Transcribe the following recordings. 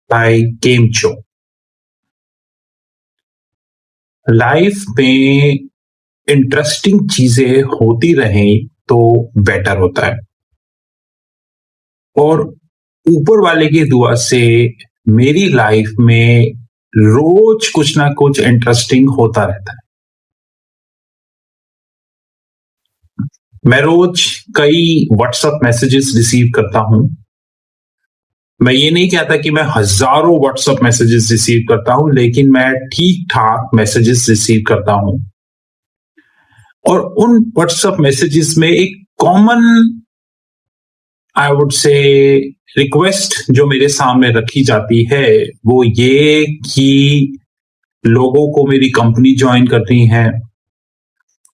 भाई केम छो। लाइफ में इंटरेस्टिंग चीजें होती रहें तो बेटर होता है। और ऊपर वाले की दुआ से मेरी लाइफ में रोज कुछ ना कुछ इंटरेस्टिंग होता रहता है। मैं रोज कई व्हाट्सएप मैसेजेस रिसीव करता हूं। मैं ये नहीं कहता कि मैं हजारों व्हाट्सएप मैसेजेस रिसीव करता हूं, लेकिन मैं ठीक ठाक मैसेजेस रिसीव करता हूं। और उन व्हाट्सएप मैसेजेस में एक common, I would say, request जो मेरे सामने रखी जाती है वो ये कि लोगों को मेरी कंपनी ज्वाइन करनी है,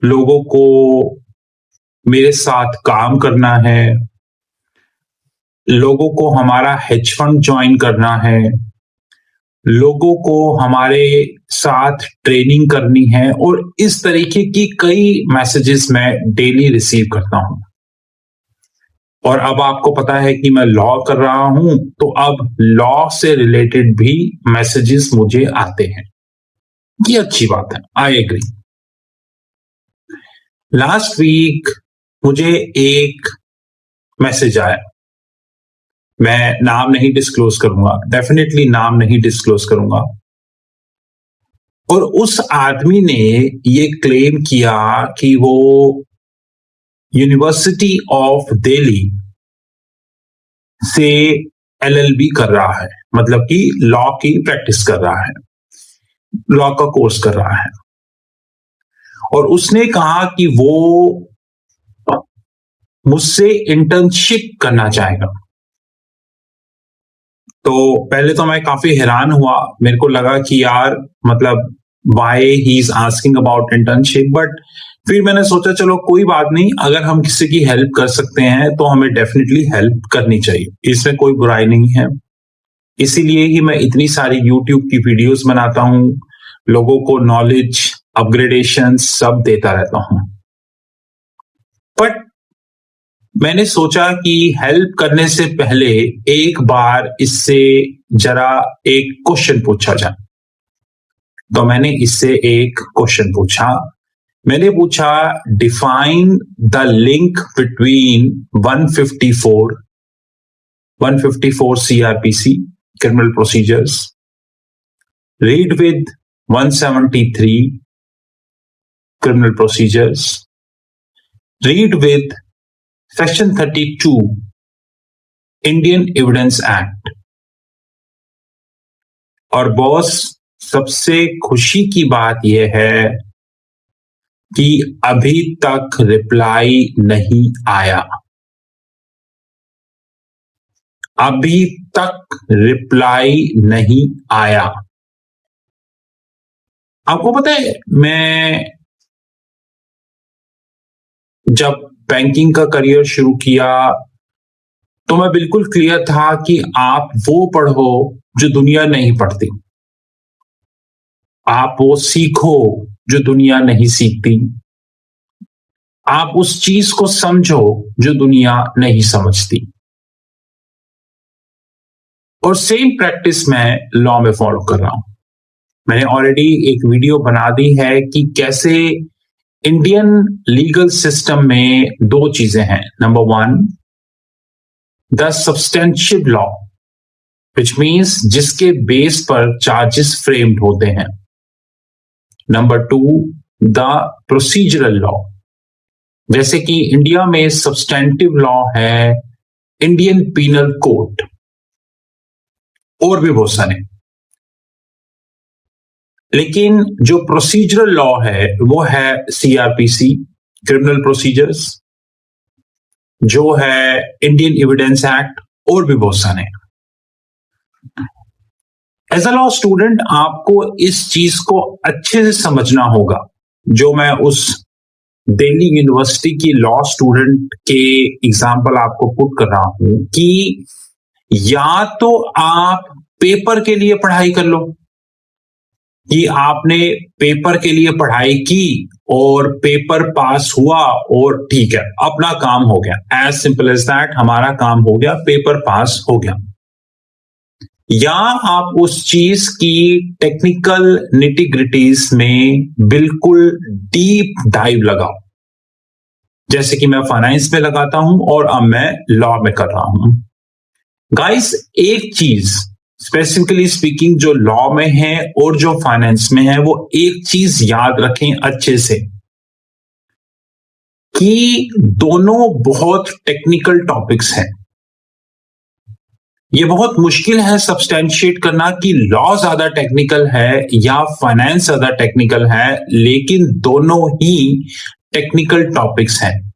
लोगों को मेरे साथ काम करना है, लोगों को हमारा हेज फंड ज्वाइन करना है, लोगों को हमारे साथ ट्रेनिंग करनी है। और इस तरीके की कई मैसेजेस मैं डेली रिसीव करता हूं। और अब आपको पता है कि मैं लॉ कर रहा हूं, तो अब लॉ से रिलेटेड भी मैसेजेस मुझे आते हैं। ये अच्छी बात है, आई एग्री। लास्ट वीक मुझे एक मैसेज आया। मैं नाम नहीं डिस्क्लोज करूंगा, डेफिनेटली नाम नहीं डिस्क्लोज करूंगा। और उस आदमी ने ये क्लेम किया कि वो यूनिवर्सिटी ऑफ दिल्ली से एलएलबी कर रहा है, मतलब कि लॉ की प्रैक्टिस कर रहा है, लॉ का कोर्स कर रहा है। और उसने कहा कि वो मुझसे इंटर्नशिप करना चाहेगा। तो पहले तो मैं काफी हैरान हुआ। मेरे को लगा कि यार, मतलब why he is asking about internship. But फिर मैंने सोचा चलो कोई बात नहीं, अगर हम किसी की हेल्प कर सकते हैं तो हमें डेफिनेटली हेल्प करनी चाहिए, इसमें कोई बुराई नहीं है। इसीलिए ही मैं इतनी सारी यूट्यूब की वीडियोस बनाता हूं, लोगों को नॉलेज अपग्रेडेशन सब देता रहता हूं। बट मैंने सोचा कि हेल्प करने से पहले एक बार इससे जरा एक क्वेश्चन पूछा जाए। तो मैंने इससे एक क्वेश्चन पूछा। मैंने पूछा, define the link between 154 CrPC criminal procedures, read with 173 criminal procedures, read with section 32 Indian Evidence Act। और बॉस, सबसे खुशी की बात यह है कि अभी तक रिप्लाई नहीं आया। अभी तक रिप्लाई नहीं आया। आपको पता है, मैं जब बैंकिंग का करियर शुरू किया तो मैं बिल्कुल क्लियर था कि आप वो पढ़ो जो दुनिया नहीं पढ़ती, आप वो सीखो जो दुनिया नहीं सीखती, आप उस चीज को समझो जो दुनिया नहीं समझती। और सेम प्रैक्टिस मैं लॉ में फॉलो कर रहा हूं। मैंने ऑलरेडी एक वीडियो बना दी है कि कैसे इंडियन लीगल सिस्टम में दो चीजें हैं। Number one, the substantial law, which means जिसके बेस पर चार्जेस फ्रेम्ड होते हैं। Number two, the procedural law. जैसे कि इंडिया में सब्सटेंटिव लॉ है इंडियन पीनल कोड, और भी बहुत सारे। लेकिन जो प्रोसीजरल लॉ है वो है सीआरपीसी क्रिमिनल प्रोसीजर्स, जो है इंडियन एविडेंस एक्ट, और भी बहुत सारे। एज अ लॉ स्टूडेंट आपको इस चीज को अच्छे से समझना होगा, जो मैं उस दिल्ली यूनिवर्सिटी की लॉ स्टूडेंट के एग्जाम्पल आपको पुट कर रहा हूं, कि या तो आप पेपर के लिए पढ़ाई कर लो, कि आपने पेपर के लिए पढ़ाई की और पेपर पास हुआ और ठीक है, अपना काम हो गया, एज सिंपल एज दैट, हमारा काम हो गया, पेपर पास हो गया। या आप उस चीज की टेक्निकल निटी-ग्रिटीज में बिल्कुल डीप डाइव लगाओ, जैसे कि मैं फाइनेंस में लगाता हूं और अब मैं लॉ में कर रहा हूं। गाइस, एक चीज स्पेसिफिकली स्पीकिंग जो लॉ में है और जो फाइनेंस में है, वो एक चीज याद रखें अच्छे से कि दोनों बहुत टेक्निकल टॉपिक्स हैं। ये बहुत मुश्किल है सब्सटेंशिएट करना कि लॉ ज्यादा टेक्निकल है या फाइनेंस ज्यादा टेक्निकल है, लेकिन दोनों ही टेक्निकल टॉपिक्स हैं।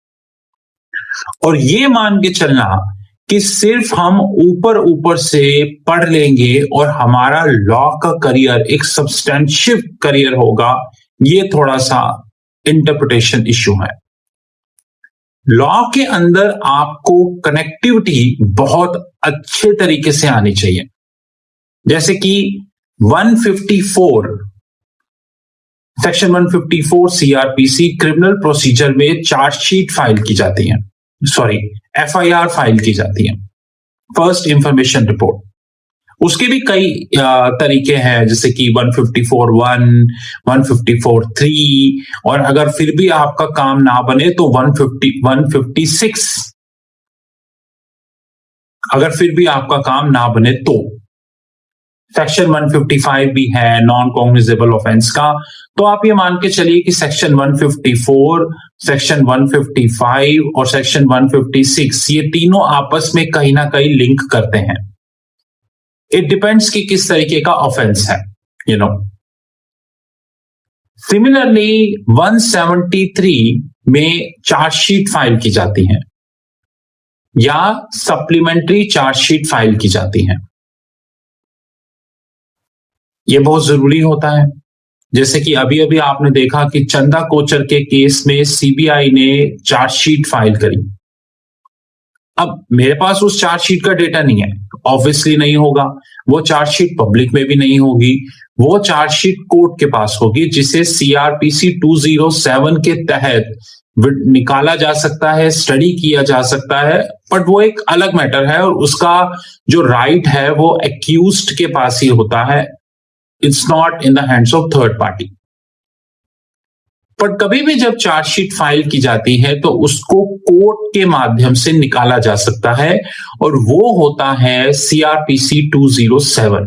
और ये मान के चलना कि सिर्फ हम ऊपर ऊपर से पढ़ लेंगे और हमारा लॉ का करियर एक सब्सटेंशियल करियर होगा, ये थोड़ा सा इंटरप्रिटेशन इश्यू है। लॉ के अंदर आपको कनेक्टिविटी बहुत अच्छे तरीके से आनी चाहिए, जैसे कि 154 सेक्शन 154 सीआरपीसी क्रिमिनल प्रोसीजर में चार्जशीट फाइल की जाती है, सॉरी एफआईआर फाइल की जाती है, फर्स्ट इंफॉर्मेशन रिपोर्ट। उसके भी कई तरीके हैं, जैसे कि 154(1), 154(3), और अगर फिर भी आपका काम ना बने तो 156, अगर फिर भी आपका काम ना बने तो सेक्शन 155 भी है नॉन कॉग्निजेबल ऑफेंस का। तो आप ये मान के चलिए कि सेक्शन 154, सेक्शन 155 और सेक्शन 156 ये तीनों आपस में कहीं ना कहीं लिंक करते हैं। इट डिपेंड्स कि किस तरीके का ऑफेंस है, यू नो। सिमिलरली 173 में चार्जशीट फाइल की जाती है या सप्लीमेंट्री चार्जशीट फाइल की जाती है। यह बहुत जरूरी होता है, जैसे कि अभी अभी आपने देखा कि चंदा कोचर के केस में सीबीआई ने चार्जशीट फाइल करी। अब मेरे पास उस चार्जशीट का डेटा नहीं है, ऑब्वियसली नहीं होगा। वो चार्जशीट पब्लिक में भी नहीं होगी, वो चार्जशीट कोर्ट के पास होगी, जिसे सीआरपीसी 207 के तहत निकाला जा सकता है, स्टडी किया जा सकता है, बट वो एक अलग मैटर है और उसका जो राइट है वो एक्यूज्ड के पास ही होता है। It's not in the hands of third party. पर कभी भी जब चार्जशीट फाइल की जाती है तो उसको कोर्ट के माध्यम से निकाला जा सकता है, और वो होता है सीआरपीसी 207।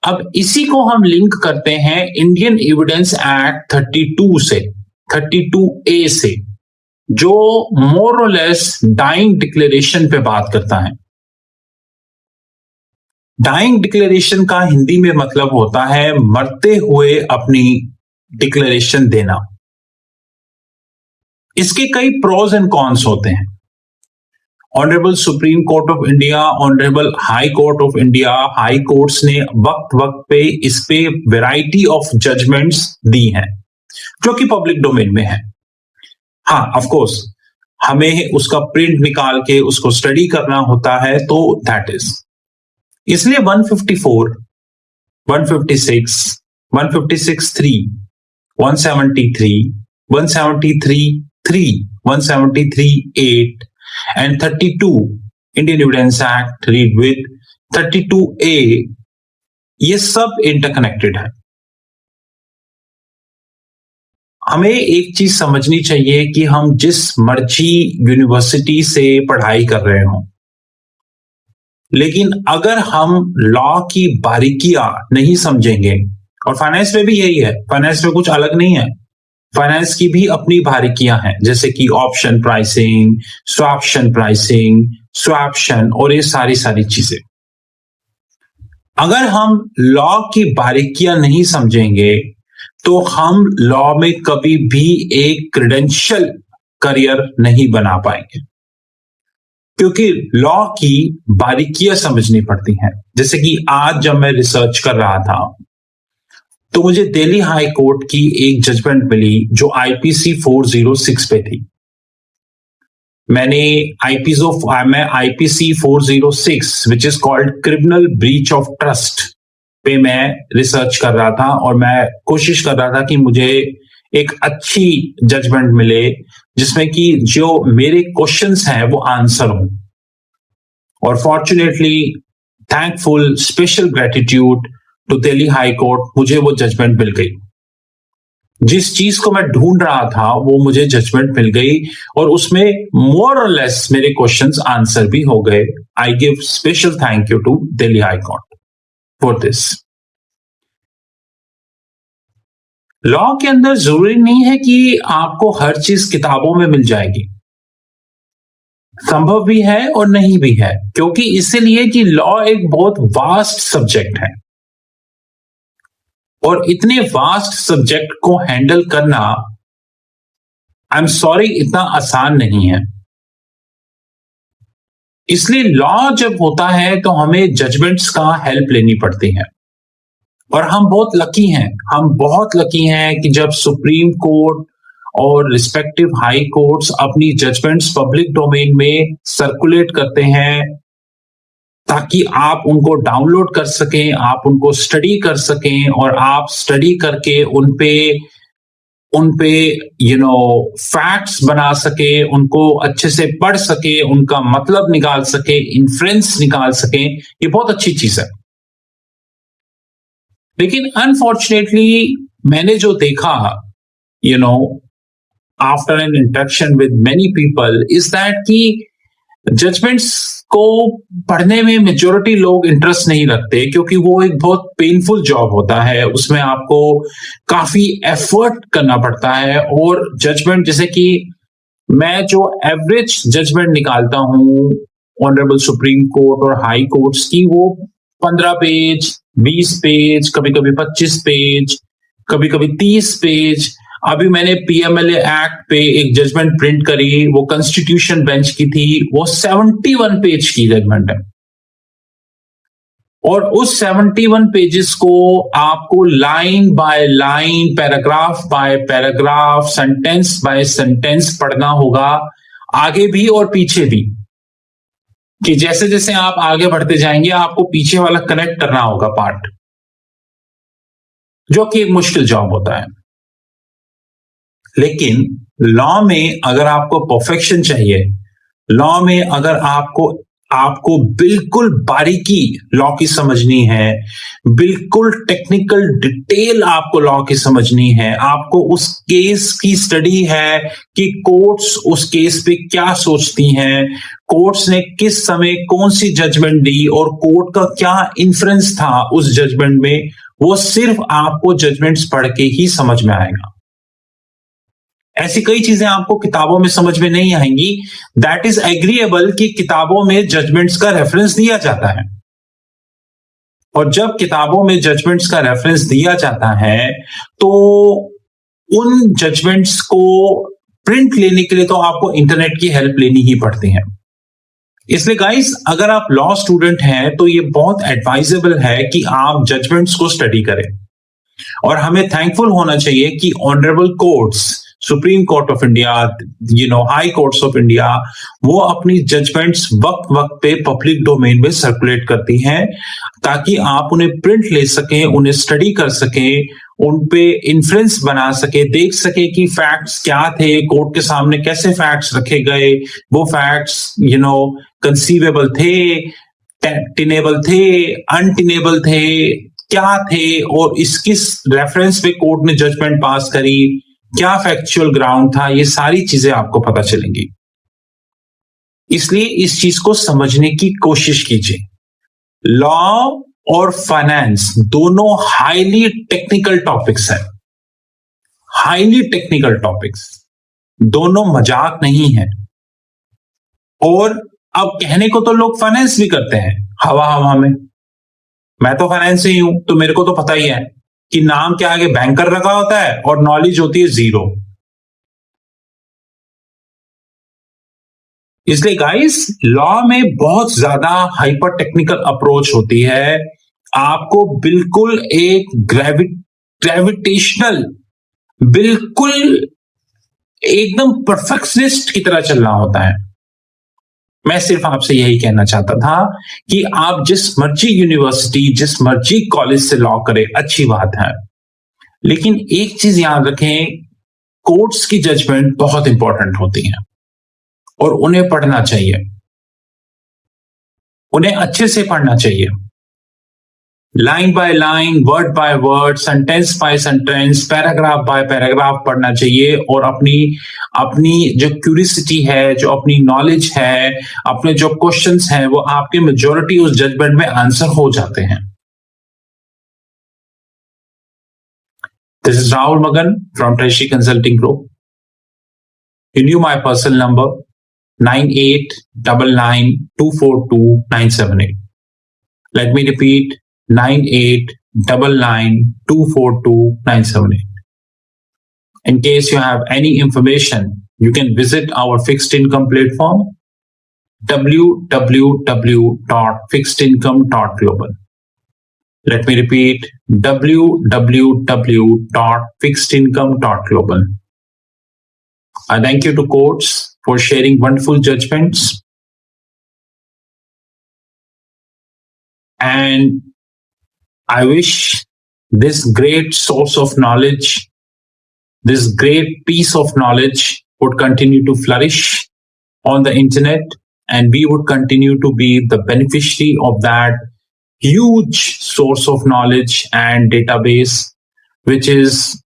अब इसी को हम लिंक करते हैं इंडियन एविडेंस एक्ट 32 से, 32A से, जो मोर और लेस डाइंग डिक्लेरेशन पे बात करता है। डाइंग डिक्लेरेशन का हिंदी में मतलब होता है मरते हुए अपनी डिक्लेरेशन देना। इसके कई प्रोज एंड कॉन्स होते हैं। Honourable supreme court of India, honourable high court of India, high courts ने वक्त वक्त पे इस पे वैरायटी ऑफ जजमेंट्स दी हैं, जो कि पब्लिक डोमेन में है। हाँ, ऑफ कोर्स हमें उसका प्रिंट निकाल के उसको स्टडी करना होता है, तो दैट इज इसलिए 154, 156, 156(3), 173, 173(3), 173(8) and 32 Indian evidence act read with 32A, ये सब इंटरकनेक्टेड है। हमें एक चीज समझनी चाहिए कि हम जिस मर्जी यूनिवर्सिटी से पढ़ाई कर रहे हो, लेकिन अगर हम लॉ की बारीकियां नहीं समझेंगे, और फाइनेंस में भी यही है, फाइनेंस में कुछ अलग नहीं है, फाइनेंस की भी अपनी बारीकियां हैं, जैसे कि ऑप्शन प्राइसिंग, स्वैप्शन और ये सारी चीजें। अगर हम लॉ की बारीकियां नहीं समझेंगे तो हम लॉ में कभी भी एक क्रेडेंशियल करियर नहीं बना पाएंगे, क्योंकि लॉ की बारीकियां समझनी पड़ती हैं। जैसे कि आज जब मैं रिसर्च कर रहा था तो मुझे दिल्ली हाई कोर्ट की एक जजमेंट मिली जो आईपीसी 406 पे थी। मैं IPC 406 which is called criminal breach of trust पे मैं रिसर्च कर रहा था, और मैं कोशिश कर रहा था कि मुझे एक अच्छी जजमेंट मिले जिसमें कि जो मेरे क्वेश्चंस हैं वो आंसर हो। और fortunately thankful, special gratitude to Delhi high court, मुझे वो जजमेंट मिल गई। जिस चीज को मैं ढूंढ रहा था वो मुझे जजमेंट मिल गई और उसमें मोर और लेस मेरे क्वेश्चंस आंसर भी हो गए। I give special thank you to Delhi high court for this. Law के अंदर जरूरी नहीं है कि आपको हर चीज किताबों में मिल जाएगी, संभव भी है और नहीं भी है, क्योंकि इसीलिए कि लॉ एक बहुत वास्ट सब्जेक्ट है और इतने वास्ट सब्जेक्ट को हैंडल करना, आई एम सॉरी, इतना आसान नहीं है। इसलिए लॉ जब होता है तो हमें जजमेंट्स का हेल्प लेनी पड़ती है और हम बहुत लकी हैं, हम बहुत लकी हैं कि जब सुप्रीम कोर्ट और रिस्पेक्टिव हाई कोर्ट्स अपनी जजमेंट्स पब्लिक डोमेन में सर्कुलेट करते हैं ताकि आप उनको डाउनलोड कर सकें, आप उनको स्टडी कर सकें और आप स्टडी करके उनपे फैक्ट्स बना सके, उनको अच्छे से पढ़ सके, उनका मतलब निकाल सके, इन्फ्रेंस निकाल सके। ये बहुत अच्छी चीज है। लेकिन अनफॉर्चुनेटली मैंने जो देखा after N interaction with many people is that कि जजमेंट्स को पढ़ने में मेजोरिटी लोग इंटरेस्ट नहीं रखते, क्योंकि वो एक बहुत पेनफुल जॉब होता है, उसमें आपको काफी एफर्ट करना पड़ता है। और जजमेंट, जैसे कि मैं जो एवरेज जजमेंट निकालता हूं ऑनरेबल सुप्रीम कोर्ट और हाई कोर्ट्स की, वो 15 पेज, 20 पेज, कभी कभी 25 पेज, कभी कभी 30 पेज। अभी मैंने पीएमएलए एक्ट पे एक जजमेंट प्रिंट करी, वो कॉन्स्टिट्यूशन बेंच की थी, वो 71 पेज की जजमेंट है और उस 71 पेजेस को आपको line by line, paragraph by paragraph, sentence by sentence पढ़ना होगा, आगे भी और पीछे भी, कि जैसे जैसे आप आगे बढ़ते जाएंगे आपको पीछे वाला कनेक्ट करना होगा पार्ट, जो कि एक मुश्किल जॉब होता है। लेकिन लॉ में अगर आपको परफेक्शन चाहिए, लॉ में अगर आपको बिल्कुल बारीकी लॉ की समझनी है, बिल्कुल टेक्निकल डिटेल आपको लॉ की समझनी है, आपको उस केस की स्टडी है कि कोर्ट्स उस केस पे क्या सोचती हैं, कोर्ट्स ने किस समय कौन सी जजमेंट दी और कोर्ट का क्या इन्फ्रेंस था उस जजमेंट में, वो सिर्फ आपको जजमेंट्स पढ़ के ही समझ में आएगा। ऐसी कई चीजें आपको किताबों में समझ में नहीं आएंगी। दैट इज एग्रीएबल कि किताबों में जजमेंट्स का रेफरेंस दिया जाता है और जब किताबों में जजमेंट्स का रेफरेंस दिया जाता है तो उन जजमेंट्स को प्रिंट लेने के लिए तो आपको इंटरनेट की हेल्प लेनी ही पड़ती है। इसलिए गाइस, अगर आप लॉ स्टूडेंट हैं तो ये बहुत एडवाइजेबल है कि आप जजमेंट्स को स्टडी करें और हमें थैंकफुल होना चाहिए कि honourable courts, supreme court of India, high courts of India, वो अपनी जजमेंट्स वक्त वक्त पे पब्लिक डोमेन में सर्कुलेट करती हैं ताकि आप उन्हें प्रिंट ले सकें, उन्हें स्टडी कर सकें, उन पे इन्फ्रेंस बना सके, देख सके कि फैक्ट्स क्या थे, कोर्ट के सामने कैसे फैक्ट्स रखे गए, वो फैक्ट्स कंसीवेबल थे, टेनेबल थे, अनटेनेबल थे, क्या थे और इस किस रेफरेंस पे कोर्ट ने जजमेंट पास करी, क्या फैक्चुअल ग्राउंड था, ये सारी चीजें आपको पता चलेंगी। इसलिए इस चीज को समझने की कोशिश कीजिए। लॉ और फाइनेंस दोनों हाईली टेक्निकल टॉपिक्स हैं, हाईली टेक्निकल टॉपिक्स, दोनों मजाक नहीं है। और अब कहने को तो लोग फाइनेंस भी करते हैं हवा हवा में, मैं तो फाइनेंस से ही हूं तो मेरे को तो पता ही है कि नाम के आगे बैंकर रखा होता है और नॉलेज होती है जीरो। इसलिए गाइस, लॉ में बहुत ज्यादा हाइपर टेक्निकल अप्रोच होती है। आपको बिल्कुल एक ग्रेविटेशनल, बिल्कुल एकदम परफेक्शनिस्ट की तरह चलना होता है। मैं सिर्फ आपसे यही कहना चाहता था कि आप जिस मर्जी यूनिवर्सिटी, जिस मर्जी कॉलेज से लॉ करें, अच्छी बात है, लेकिन एक चीज याद रखें, कोर्ट्स की जजमेंट बहुत इंपॉर्टेंट होती हैं और उन्हें पढ़ना चाहिए। उन्हें अच्छे से पढ़ना चाहिए, line by line, word by word, sentence by sentence, paragraph by paragraph पढ़ना चाहिए और अपनी अपनी जो क्यूरियोसिटी है, जो अपनी नॉलेज है, अपने जो क्वेश्चंस हैं, वो आपके मेजॉरिटी उस जजमेंट में आंसर हो जाते हैं। This is Rahul Magan from Treasury Consulting Group. You knew my personal number 9899242978. Let me repeat 9899242978. In case you have any information, you can visit our fixed income platform www.fixedincome.global. Let me repeat www.fixedincome.global. I thank you to Coates for sharing wonderful judgments. And I wish this great source of knowledge, this great piece of knowledge would continue to flourish on the internet, and we would continue to be the beneficiary of that huge source of knowledge and database, which is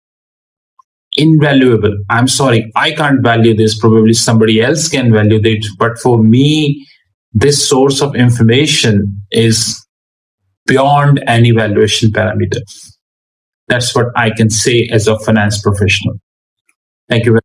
invaluable. I'm sorry, I can't value this. Probably somebody else can value it. But for me, this source of information is beyond any valuation parameter. That's what I can say as a finance professional. Thank you very much.